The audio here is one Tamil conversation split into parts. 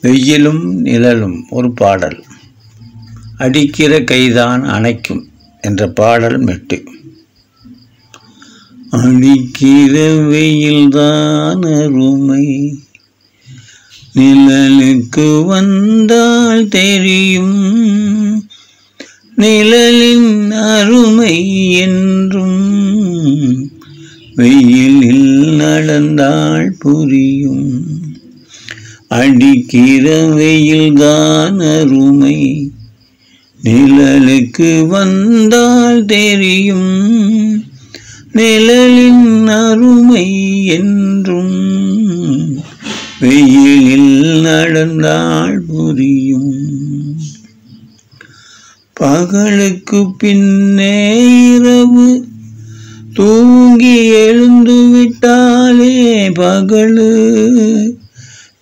வெயிலும் நிழலும் ஒரு பாடல். அடிக்கிற கைதான் அணைக்கும் என்ற பாடல் மெட்டு. அடிக்கிற வெயில்தான் அருமை, நிழலுக்கு வந்தால் தெரியும், நிழலின் அருமை என்றும் வெயிலில் நடந்தால் புரியும். அடிக்கிற வெயில்தான் அருமை, நிழலுக்கு வந்தால் தெரியும், நிழலின் அருமை என்றும் வெயிலில் நடந்தால் புரியும். பகலுக்கு பின்னே இரவு, தூங்கி எழுந்து விட்டாலே பகலு,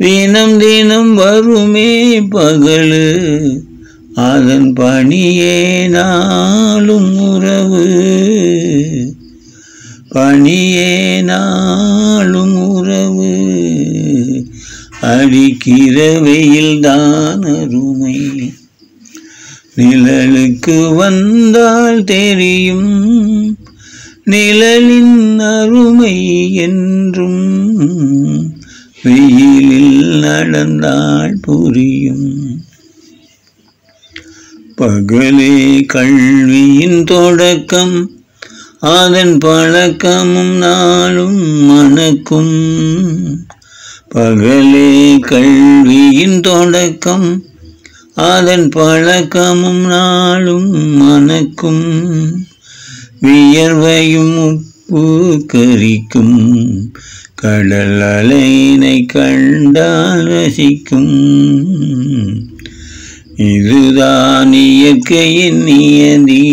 தினம் தினம் வருமே பகலு, அதன் பணியே நாளும் உறவு, பணியே நாளும் உறவு. அடிக்கிற வெயில்தான் அருமை, நிழலுக்கு வந்தால் தெரியும், நிழலின் அருமை என்றும் வெயிலில் நடந்தால் புரியும். பகலே கல்வியின் தொடக்கம், அதன் பழக்கமும் நாளும் மணக்கும். பகலே கல்வியின் தொடக்கம், அதன் பழக்கமும் நாளும் மணக்கும். வியர்வையும் உப்பு கரிக்கும், கடல் அலையினை கண்டால் ரசிக்கும். இதுதான் இயற்கையின் நியதி,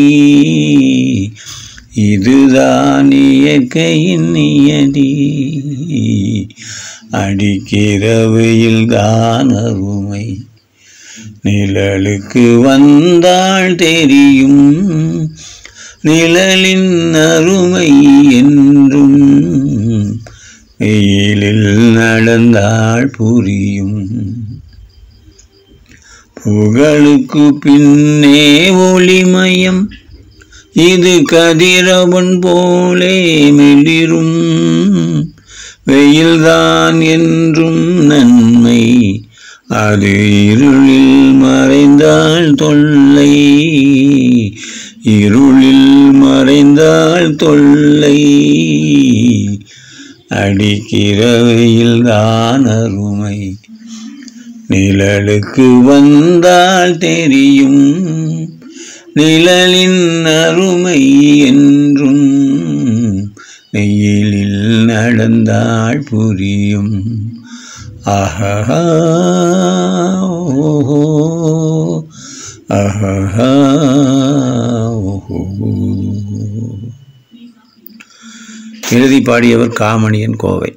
இதுதான் இயற்கையின் நியதி. அடிக்கிற வெயில்தான் அருமை, நிழலுக்கு வந்தால் தெரியும், நிழலின் அருமை என்றும் வெயிலில் நடந்தால் புரியும். புகழுக்கு பின்னே ஒளிமயம், இது கதிரவன் போலே மெளிரும். வெயில்தான் என்றும் நன்மை, அது இருளில் மறைந்தால் தொல்லை, இருளில் மறைந்தால் தொல்லை. அடிக்கிற வெயில்தான் அருமை, நிழலுக்கு வந்தால் தெரியும், நிழலின் அருமை என்றும் வெயிலில் நடந்தால் புரியும். ஆஹா ஓஹோ, ஆஹா ஓஹோ. எழுதி பாடியவர் காமணியன், கோவை.